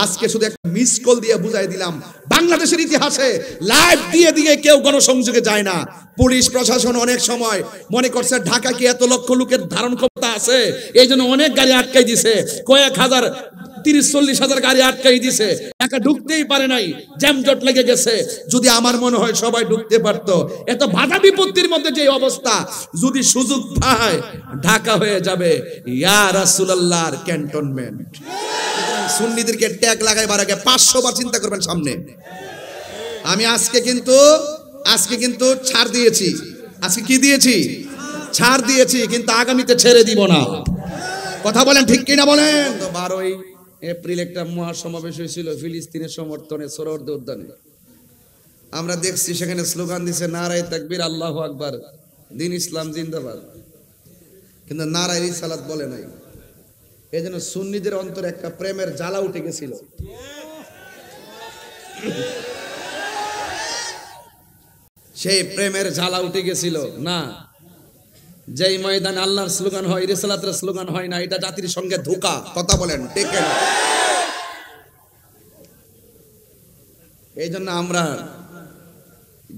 আজকে শুধু একটা মিস কল দিয়ে বুঝাই দিলাম, বাংলাদেশের ইতিহাসে লাইভ দিয়ে দিয়ে কেউ গণসংযোগে যায় না। পুলিশ প্রশাসন অনেক সময় মনে করছে ঢাকা কি এত লক্ষ লোকের ধারণ ক্ষমতা আছে, এই জন্য অনেক গাড়ি আটকাই দিছে, কয়েক হাজার 30-40 হাজার গাড়ি আটকাই দিছে, একা ঢুকতেই পারে নাই, জ্যামজট লেগে গেছে। যদি আমার মনে হয় সবাই ঢুকতে পারতো, এত বাধা বিপত্তির মধ্যে যে অবস্থা, যদি সুযোগ পায় ঢাকা হয়ে যাবে ইয়া রাসূলুল্লাহর ক্যান্টনমেন্ট। সুন্নিদেরকে ট্যাগ লাগাইবার আগে 500 বার চিন্তা করবেন সামনে। আমি আজকে কিন্তু ছাড় দিয়েছি, আজকে কি দিয়েছি? ছাড় দিয়েছি, কিন্তু আগামীতে ছেড়ে দিব না। কথা বলেন ঠিক কিনা বলেন। 12ই এপ্রিল একটা মহাসমাবেশ হয়েছিল ফিলিস্তিনের সমর্থনে সোহরাওয়ার্দী উদ্যানে। আমরা দেখছি সেখানে স্লোগান দিছে নারায়ে তাকবীর, আল্লাহু আকবার, দ্বীন ইসলাম জিন্দাবাদ, কিন্তু নারায়ে রিসালাত বলে নাই। এই জন্য সুন্নিদের অন্তরে একটা প্রেমের জ্বালা উঠে গেছিল। সেই প্রেমের জ্বালা উঠে গেছিল না, যেই ময়দানে আল্লাহর স্লোগান হয়, রিসালাতের স্লোগান হয় না, এটা জাতির সঙ্গে ধোঁকা। কথা বলেন ঠিক না? এই জন্য আমরা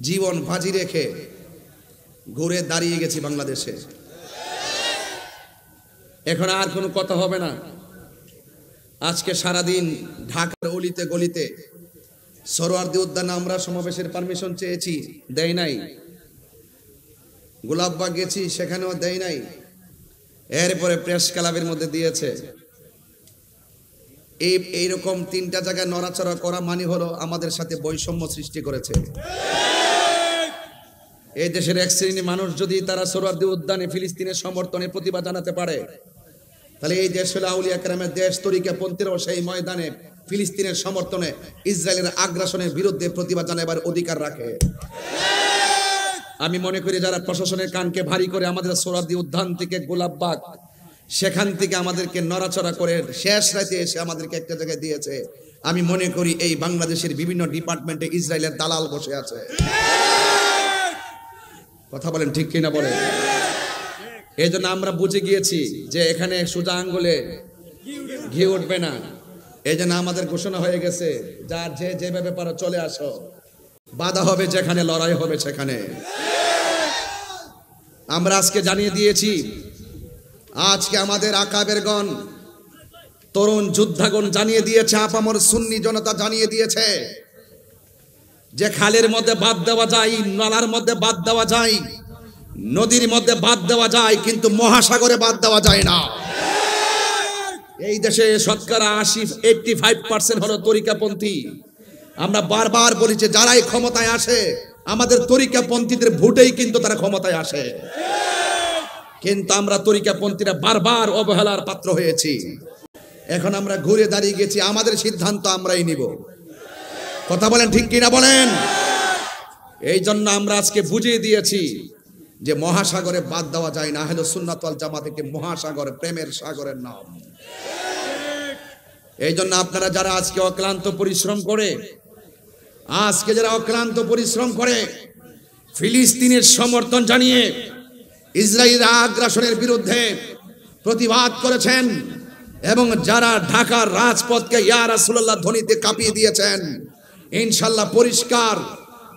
জীবন বাজি রেখে ঘুরে দাঁড়িয়ে গেছি বাংলাদেশে। এখন আর কোনো কথা হবে না। আজকে সারাদিন ঢাকার অলিতে গলিতে সোহরাওয়ার্দী উদ্যানে আমরা সমাবেশের পারমিশন চেয়েছি, দেয় নাই। গোলাপবাগ গেছি, সেখানেও দেয় নাই। এরপরে প্রেস ক্লাবের মধ্যে দিয়েছে। এইরকম 3টা জায়গায় নড়াচড়া করা মানে হলো আমাদের সাথে বৈষম্য সৃষ্টি করেছে। এই দেশের এক শ্রেণীর মানুষ যদি তারা সোহরাওয়ার্দী উদ্যানে ফিলিস্তিনের সমর্থনে প্রতিবাদ জানাতে পারে, তাহলে এই দেশ হলো আউলিয়া কেরামের দেশ। তরিকাপন্থীরাও সেই ময়দানে ফিলিস্তিনের সমর্থনে ইসরায়েলের আগ্রাসনের বিরুদ্ধে প্রতিবাদ জানাবার অধিকার রাখে। আমি মনে করি যারা প্রশাসনের কানকে ভারী করে আমাদের সোহরাওয়ার্দী উদ্যান থেকে গোলাপবাগ, সেখান থেকে আমাদেরকে নড়াচড়া করে শেষ রাতে এসে আমাদেরকে একটা জায়গায় দিয়েছে, আমি মনে করি এই বাংলাদেশের বিভিন্ন ডিপার্টমেন্টে ইসরায়েলের দালাল বসে আছে। কথা বলেন ঠিক কিনা বলেন। এই জন্য আমরা বুঝে গিয়েছি যে এখানে সোজা আঙ্গুলে ঘি উঠবে না। এই জন্য আমাদের ঘোষণা হয়ে গেছে, যার যেভাবে পারো চলে আসো, বাধা হবে যেখানে, লড়াই হবে সেখানে। আমরা আজকে জানিয়ে দিয়েছি, আজকে আমাদের আকাবেরগণ, তরুণ যোদ্ধাগণ জানিয়ে দিয়েছে, আপামর সুন্নি জনতা জানিয়ে দিয়েছে যে খালের মধ্যে বাদ দেওয়া যায়, নালার মধ্যে বাদ দেওয়া যায়, নদীর মধ্যে বাদ দেওয়া যায়, কিন্তু মহাসাগরে বাদ দেওয়া যায় না। এই দেশে শতকরা 85% হলো তরিকাপন্থী। আমরা বারবার বলি যে যারাই ক্ষমতায় আসে, আমাদের তরিকাপন্থীদের ভোটেই কিন্তু তারা ক্ষমতায় আসে। কিন্তু আমরা তরিকাপন্থীরা বারবার অবহেলার পাত্র হয়েছি। এখন আমরা ঘুরে দাঁড়িয়ে গেছি, আমাদের সিদ্ধান্ত আমরাই নিব। কথা বলেন ঠিক কিনা বলেন। এই জন্য আমরা আজকে বুঝিয়ে দিয়েছি যে মহাসাগরে বাদ দেওয়া যায় না। আহলে সুন্নাত ওয়াল জামাত থেকে মহাসাগর প্রেমের সাগরের নাম। এই জন্য আপনারা যারা আজকে অক্লান্ত পরিশ্রম করে ফিলিস্তিনের সমর্থন জানিয়ে ইসরায়েলের আগ্রাসনের বিরুদ্ধে প্রতিবাদ করেছেন, এবং যারা ঢাকার রাজপথকে ইয়া রাসূলুল্লাহ ধ্বনিতে কাঁপিয়ে দিয়েছেন, ইনশাআল্লাহ পরিষ্কার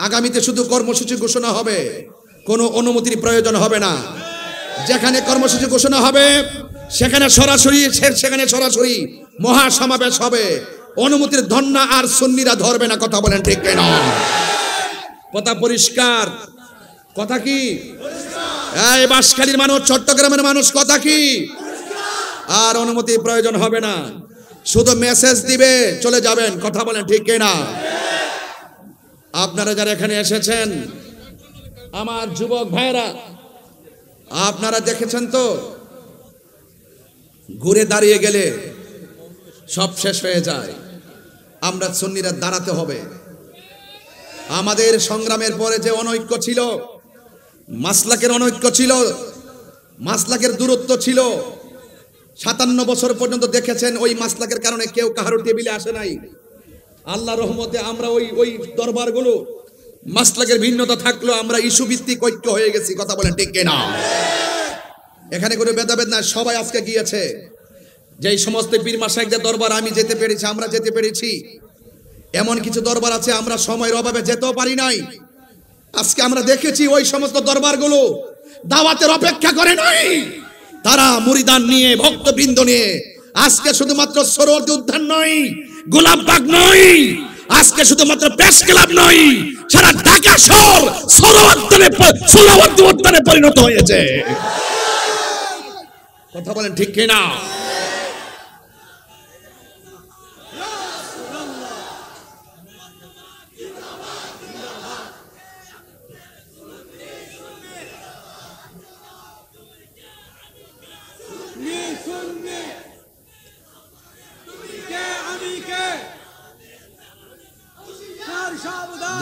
আগামীতে শুধু কর্মসূচি ঘোষণা হবে, কোনো অনুমতির প্রয়োজন হবে না। যেখানে কর্মসূচি ঘোষণা হবে সেখানে সরাসরি মহাসমাবেশ হবে। অনুমতির ধন্না আর সুন্নিরা ধরবে না। কথা বলেন ঠিক কিনা? কথা পরিষ্কার। কথা কি? এই বাঁশখালীর মানুষ, চট্টগ্রামের মানুষ, কথা কি? আর অনুমতির প্রয়োজন হবে না, শুধু মেসেজ দিবে, চলে যাবেন। কথা বলেন ঠিক কিনা? আপনারা যারা এখানে এসেছেন, আমার যুবক ভাইরা, আপনারা দেখেছেন তো, ঘুরে দাঁড়িয়ে গেলে সব শেষ হয়ে যায়। আমরা সুন্নিরা দাঁড়াতে হবে। আমাদের সংগ্রামের পরে যে অনৈক্য ছিল, মাসলাকের অনৈক্য ছিল, মাসলাকের দূরত্ব ছিল, 57 বছর পর্যন্ত দেখেছেন ওই মাসলাকের কারণে কেউ কাহারো টেবিলে আসে নাই। আল্লাহর রহমতে আমরা ওই দরবারগুলো মাসলাকের ভিন্নতা থাকলেও আমরা ইস্যু ভিত্তিক ঐক্য হয়ে গেছি। কথা বলেন ঠিক কিনা? এখানে কোনো ভেদাভেদ না, সবাই আজকে গিয়েছে। যে সমস্ত পীর মাশায়েখদের দরবার আমি যেতে পেরেছি, আমরা যেতে পেরেছি, এমন কিছু দরবার আছে আমরা সময়ের অভাবে যেতেও পারি নাই। আজকে আমরা দেখেছি ওই সমস্ত দরবারগুলো দাওয়াতের অপেক্ষা করে নাই, তারা মুরিদান নিয়ে ভক্তবৃন্দ নিয়ে আজকে শুধুমাত্র সরোয়ার্দী উদ্যান নয়, গোলাপবাগ নয়, আজকে শুধুমাত্র প্রেস ক্লাব নয়, সারা ঢাকা শহর সরোয়ার্দী উদ্যানে পরিণত হয়েছে। কথা বলেন ঠিক কিনা?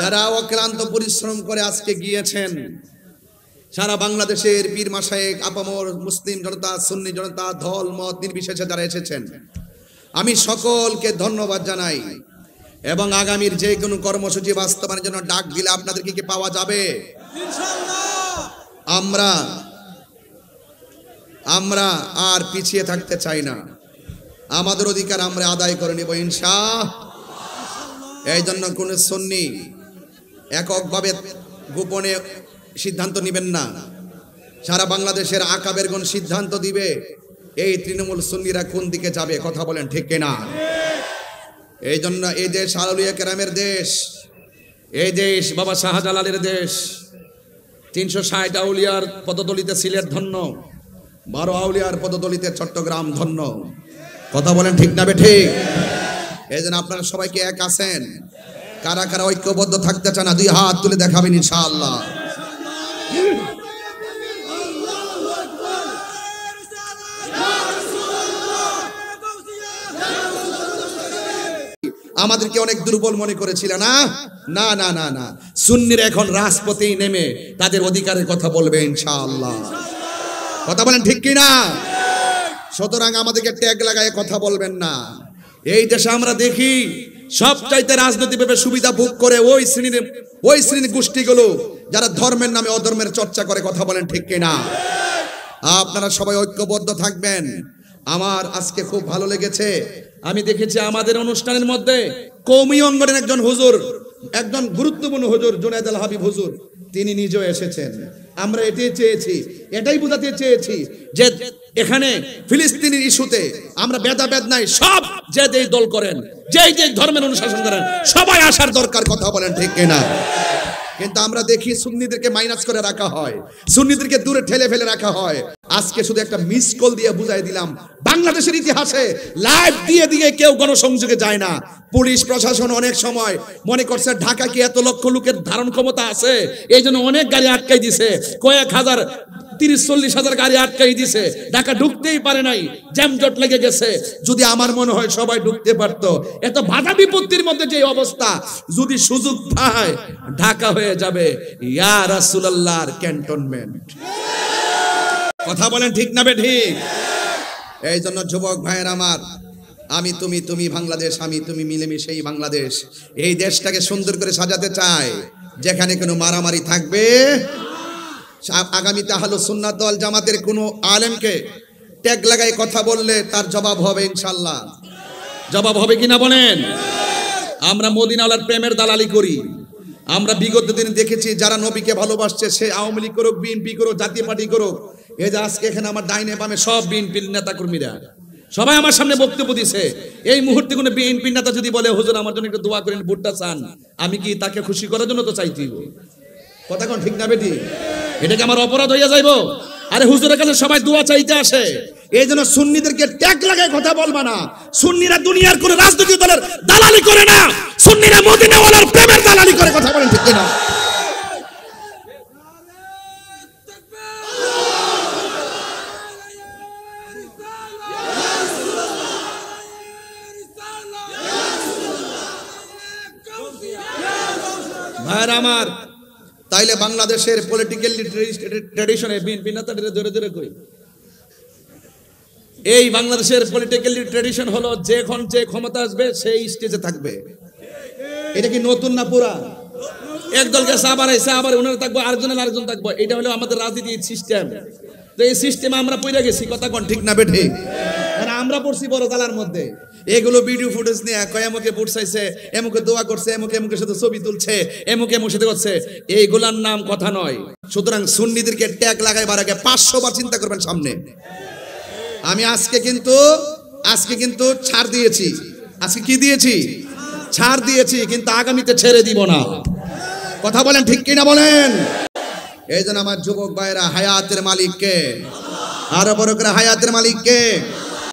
যারা অক্লান্ত পরিশ্রম করে আজকে গিয়েছেন, সারা বাংলাদেশের পীর মাশায়েখ আপামর মুসলিম জনতা, সুন্নি জনতা, দল মত নির্বিশেষে যারা এসেছেন, আমি সকলকে ধন্যবাদ জানাই। এবং আগামীর যে কোনো কর্মসূচি বাস্তবায়নের জন্য ডাক দিলে আপনাদেরকে কি পাওয়া যাবে? আমরা আর পিছিয়ে থাকতে চাই না, আমাদের অধিকার আমরা আদায় করে নিব ইনশাআল্লাহ। এই জন্য কোন সুন্নি এককভাবে গোপনে সিদ্ধান্ত নেবেন না, সারা বাংলাদেশের আকাবেরগণ সিদ্ধান্ত দিবে এই তৃণমূল সুন্নিরা কোন দিকে যাবে। কথা বলেন ঠিক কিনা? এই জন্য এই দেশ আউলিয়া কেরামের দেশ, এই দেশ বাবা শাহজালালের দেশ। 360 আউলিয়ার পদতলিতে সিলেট ধন্য, 12 আউলিয়ার পদতলিতে চট্টগ্রাম ধন্য। কথা বলেন ঠিক না ঠিক? এই জন্য আপনারা সবাইকে এক আছেন, কারা কারা ঐক্যবদ্ধ থাকতে চান দুই হাত তুলে দেখাবেন ইনশাআল্লাহ। আমাদেরকে অনেক দুর্বল মনে করেছিল না, না না না না, সুন্নিরা এখন রাজপথেই নেমে তাদের অধিকারের কথা বলবে ইনশাআল্লাহ। কথা বলেন ঠিক কিনা? সুতরাং আমাদেরকে ট্যাগ লাগায় কথা বলবেন না। এই দেশে আমরা দেখি সবচাইতে রাজনৈতিকভাবে সুবিধা ভোগ করে ওই শ্রেণীর গোষ্ঠীগুলো যারা ধর্মের নামে অধর্মের চর্চা করে। কথা বলেন ঠিক কিনা? আপনারা সবাই ঐক্যবদ্ধ থাকবেন। আমার আজকে খুব ভালো লেগেছে, আমি দেখেছি আমাদের অনুষ্ঠানের মধ্যে কওমি অঙ্গনের একজন হুজুর, একজন গুরুত্বপূর্ণ হুজুর জুনায়েদ আল হাবিব হুজুর, তিনি নিজেও এসেছেন। আমরা এটাই চেয়েছি, এটাই বোঝাতে চেয়েছি যে এখানে ফিলিস্তিনের ইস্যুতে আমরা ভেদাভেদ নাই, সব যে যেই দল করেন, যেই যে ধর্মের অনুশাসন করেন, সবাই আসার দরকার। কথা বলেন ঠিক কিনা? কিন্তু আমরা দেখি সুন্নিদেরকে মাইনাস করে রাখা হয়, সুন্নিদেরকে দূরে ঠেলে ফেলে রাখা হয়। আজকে শুধু একটা মিস কল দিয়ে বুঝাই দিলাম, বাংলাদেশের ইতিহাসে লাইভ দিয়ে দিয়ে কেউ গণসংযোগে যায় না। পুলিশ প্রশাসন অনেক সময় মনে করছে ঢাকা কি এত লক্ষ লোকের ধারণ ক্ষমতা আছে, এই জন্য অনেক গাড়ি আটকাই দিছে, কয়েক হাজার 30-40 হাজার গাড়ি আটকাই দিছে, ঢাকা ঢুকতেই পারে নাই, জ্যামজট লেগে গেছে। যদি আমার মনে হয় সবাই ঢুকতে পারতো, এত বাধা বিপত্তির মধ্যে যে অবস্থা, যদি সুযোগ পায় ঢাকা হয়ে যাবে ইয়া রাসূলুল্লাহর ক্যান্টনমেন্ট। কথা বলেন ঠিক না ঠিক? এই জন্য যুবক ভাইয়ের আমার, আমি তুমি, তুমি বাংলাদেশ, আমি তুমি মিলেমিশেই বাংলাদেশ। এই দেশটাকে সুন্দর করে সাজাতে চাই, যেখানে কোনো মারামারি থাকবে। আগামীতে আহলে সুন্নাত ওয়াল জামাতের কোনো আলেমকে ট্যাগ লাগাই কথা বললে তার জবাব হবে ইনশাআল্লাহ। জবাব হবে কিনা বলেন? আমরা মদিনাওয়ালার প্রেমের দালালি করি। আমরা বিগত দিনে দেখেছি যারা নবীকে ভালোবাসছে, সে আওয়ামী লীগ করুক, বিএনপি করুক, জাতীয় পার্টি করুক, এই যে আজকে এখানে আমার ডাইনে বামে সব বিএনপির নেতা কর্মীরা সবাই আমার সামনে বক্তব্য দিছে। এই মুহূর্তে কোনো বিএনপির নেতা যদি বলে হুজুর আমার জন্য একটু দোয়া করেন, ভোটটা চান, আমি কি তাকে খুশি করার জন্য তো চাইতেই? কথা কোন ঠিক না বেটি? এটা কি আমার অপরাধ হইয়া যাইব? আরে হুজুরের কাছে সবাই দোয়া চাইতে আসে, এই জন্য সুন্নিদেরকে ট্যাগ লাগায় কথা বলবা না। সুন্নিরা দুনিয়ার কোন রাজনৈতিক দলের দালালি করে না, সুন্নিরা মদিনাওয়ালার প্রেমের দালালি করে। কথা বলেন ঠিক না? ভাইরা আমার, তাইলে বাংলাদেশের পলিটিক্যাল ট্র্যাডিশনে বিএনপি নেতাদের ধরে ধরে কই, এই বাংলাদেশের পলিটিক্যাল ট্র্যাডিশন হলো যখন যে ক্ষমতা আসবে সেই স্টেজে থাকবে। এটা কি নতুন না পুরা? একদল গেছে আবার এসে আবার ওনারা থাকবো, আরেকজন থাকবো, এটা হলো আমাদের রাজনীতির সিস্টেম। তো এই সিস্টেমে আমরা পড়ে গেছি। কথা কোন ঠিক না বেঠিক? আমরা পড়ছি বড় জালার মধ্যে। এগুলো ভিডিও ফুটেজ নিয়ে কয় এমকে পড়ছাইছে, এমকে দোয়া করছে, এমকের সাথে ছবি তুলছে, এমকের সাথে করছে, এইগুলার নাম কথা নয়। সুতরাং সুন্নিদেরকে ট্যাগ লাগাইবার আগে 500 বার চিন্তা করবেন সামনে। আমি আজকে কিন্তু ছাড় দিয়েছি। আজকে কি দিয়েছি? ছাড় দিয়েছি, কিন্তু আগামীতে ছেড়ে দিব না। কথা বলেন ঠিক কিনা বলেন? এই জন্য আমার যুবক ভাইরা, হায়াতের মালিককে, আরো বড় করে হায়াতের মালিককে